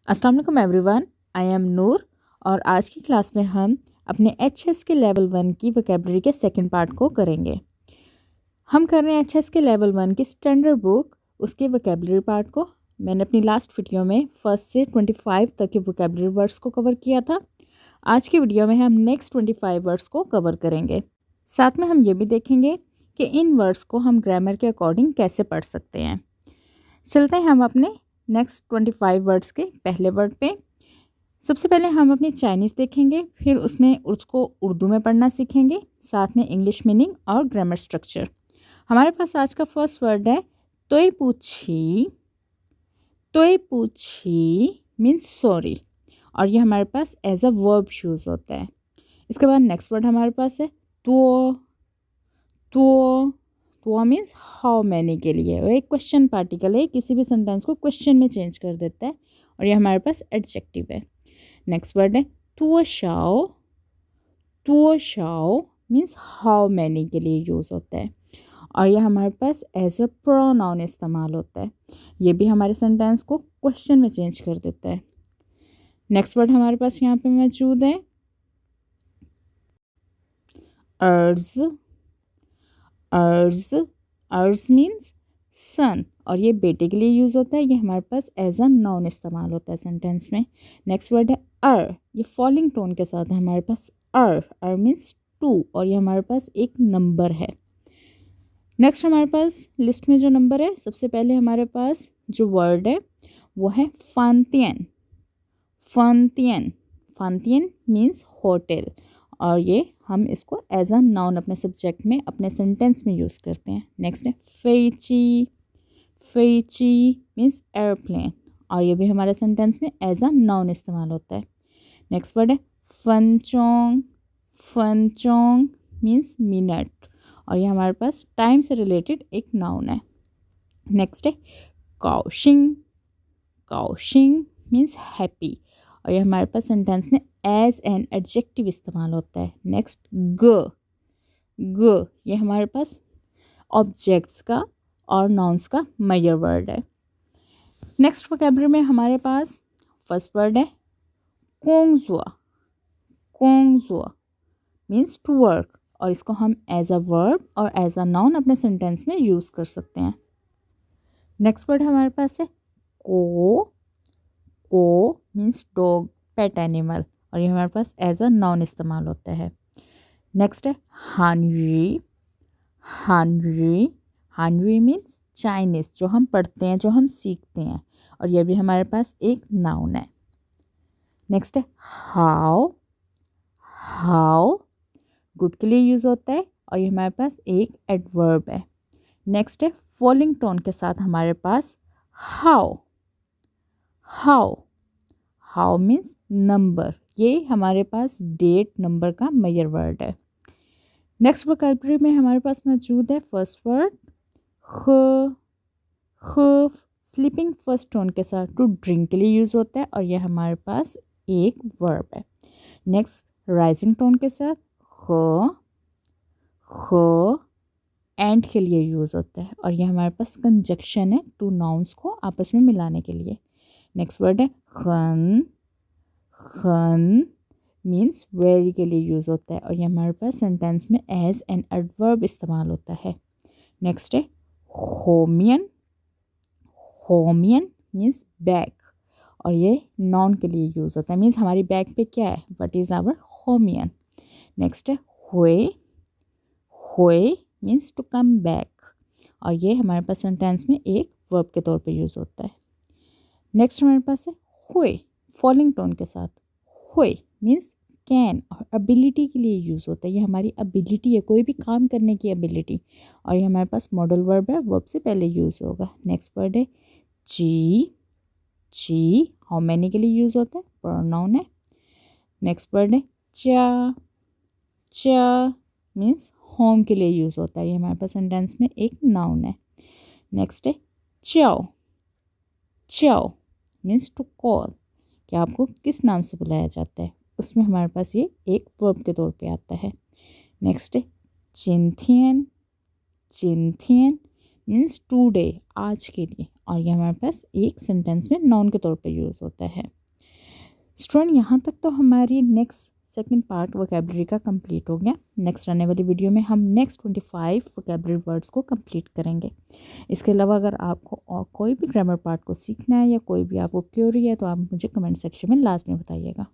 अस्सलाम वालेकुम everyone, I am नूर और आज की क्लास में हम अपने एचएस के लेवल 1 की वोकेबलरी के सेकंड पार्ट को करेंगे। हम कर रहे हैं एचएस के लेवल 1 की स्टैंडर्ड बुक उसके वोकेबलरी पार्ट को। मैंने अपनी लास्ट वीडियो में फर्स्ट से 25 तक के वोकेबलरी वर्ड्स को कवर किया था। आज की वीडियो में हम नेक्स्ट 25 वर्ड्स को कवर करेंगे। साथ में हम ये भी देखेंगे कि इन वर्ड्स को हम ग्रामर के अकॉर्डिंग कैसे पढ़ सकते हैं। चलते हैं हम अपने नेक्स्ट 25 वर्ड्स के पहले वर्ड पे। सबसे पहले हम अपनी चाइनीज़ देखेंगे, फिर उसमें उसको उर्दू में पढ़ना सीखेंगे, साथ में इंग्लिश मीनिंग और ग्रामर स्ट्रक्चर। हमारे पास आज का फर्स्ट वर्ड है तोय पूछी। तोय पूछी मीन्स सॉरी, और ये हमारे पास एज अ वर्ब यूज़ होता है। इसके बाद नेक्स्ट वर्ड हमारे पास है तो। तो तो मीन्स हाउ मैनी के लिए, और एक क्वेश्चन पार्टिकल है, किसी भी सेंटेंस को क्वेश्चन में चेंज कर देता है, और ये हमारे पास एडजेक्टिव है। नेक्स्ट वर्ड है तुओ शाओ। तुओ शाओ मीन्स हाउ मैनी के लिए यूज़ होता है, और ये हमारे पास एज अ प्रोनाउन इस्तेमाल होता है। ये भी हमारे सेंटेंस को क्वेश्चन में चेंज कर देता है। नेक्स्ट वर्ड हमारे पास यहाँ पे मौजूद है अर्ज। अर्ज, अर्ज मीन्स सन, और ये बेटे के लिए यूज़ होता है। ये हमारे पास एज अ नाउन इस्तेमाल होता है सेंटेंस में। नेक्स्ट वर्ड है अर। ये फॉलिंग टोन के साथ है हमारे पास अर। अर मीन्स 2, और ये हमारे पास एक नंबर है। नेक्स्ट हमारे पास लिस्ट में जो नंबर है, सबसे पहले हमारे पास जो वर्ड है वो है फांतियन। फांतियन, फांतियन मीन्स होटल, और ये हम इसको एज अ नाउन अपने सब्जेक्ट में, अपने सेंटेंस में यूज़ करते हैं। नेक्स्ट है फेची। फेची मीन्स एयरप्लेन, और ये भी हमारे सेंटेंस में एज अ नाउन इस्तेमाल होता है। नेक्स्ट वर्ड है फनचोंग। फनचोंग मीन्स मिनट, और ये हमारे पास टाइम से रिलेटेड एक नाउन है। नेक्स्ट है काओशिंग। काओशिंग मीन्स हैप्पी, और ये हमारे पास सेंटेंस में एज एन एडजेक्टिव इस्तेमाल होता है। नेक्स्ट ग। ग ये हमारे पास ऑब्जेक्ट्स का और नाउन्स का मेजर वर्ड है। नेक्स्ट वोकैबुलरी में हमारे पास फर्स्ट वर्ड है कोंगजुआ। कोंगजुआ मीन्स टू वर्क, और इसको हम एज अ वर्ब और एज अ नाउन अपने सेंटेंस में यूज़ कर सकते हैं। नेक्स्ट वर्ड हमारे पास है को। को मीन्स डॉग, पेट एनिमल, और ये हमारे पास एज अ नाउन इस्तेमाल होता है। नेक्स्ट है हानवी। हानवी, हानवी मीन्स चाइनीज़, जो हम पढ़ते हैं, जो हम सीखते हैं, और ये भी हमारे पास एक नाउन है। नेक्स्ट है हाउ। हाउ गुड के लिए यूज़ होता है, और ये हमारे पास एक एडवर्ब है। नेक्स्ट है फॉलिंग टोन के साथ हमारे पास हाउ। हाउ, हाउ मीन्स नंबर, ये हमारे पास डेट नंबर का मेजर वर्ड है। नेक्स्ट वोकैबुलरी में हमारे पास मौजूद है फर्स्ट वर्ड ख। ख स्लीपिंग फर्स्ट टोन के साथ टू ड्रिंक के लिए यूज़ होता है, और ये हमारे पास एक वर्ब है। नेक्स्ट राइजिंग टोन के साथ ख। ख एंड के लिए यूज़ होता है, और ये हमारे पास कंजक्शन है टू नाउन्स को आपस में मिलाने के लिए। नेक्स्ट वर्ड है खन। खन मीन्स वेरी के लिए यूज़ होता है, और ये हमारे पास सेंटेंस में एज एन एडवर्ब इस्तेमाल होता है। नेक्स्ट है होमियन। होमियन मीन्स बैग, और ये नाउन के लिए यूज़ होता है, मीन्स हमारी बैग पे क्या है, व्हाट इज़ आवर होमियन। नेक्स्ट है हुए। हुए मीन्स टू कम बैक, और ये हमारे पास सेंटेंस में एक वर्ब के तौर पे यूज़ होता है। नेक्स्ट हमारे पास है हुए फॉलिंग टोन के साथ। हुए मीन्स कैन, और एबिलिटी के लिए यूज़ होता है, ये हमारी एबिलिटी है, कोई भी काम करने की एबिलिटी, और ये हमारे पास मॉडल वर्ब है, वर्ब से पहले यूज़ होगा। नेक्स्ट वर्ड है जी। जी हाउ मैनी के लिए यूज़ होता है, प्रोनाउन है। नेक्स्ट वर्ड है चा। चा मीन्स होम के लिए यूज़ होता है, ये हमारे पास सेंटेंस में एक नाउन है। नेक्स्ट है चाओ। चाओ मीन्स टू कॉल, कि आपको किस नाम से बुलाया जाता है, उसमें हमारे पास ये एक वर्ब के तौर पे आता है। नेक्स्ट है चिंथियन। चिंथियन मीन्स टुडे, आज के लिए, और ये हमारे पास एक सेंटेंस में नाउन के तौर पे यूज़ होता है। स्टूडेंट यहाँ तक तो हमारी नेक्स्ट सेकंड पार्ट वोकेबलरी का कंप्लीट हो गया। नेक्स्ट आने वाली वीडियो में हम नेक्स्ट 25 वोकेबलरी वर्ड्स को कंप्लीट करेंगे। इसके अलावा अगर आपको और कोई भी ग्रामर पार्ट को सीखना है या कोई भी आपको क्वेरी है तो आप मुझे कमेंट सेक्शन में लास्ट में बताइएगा।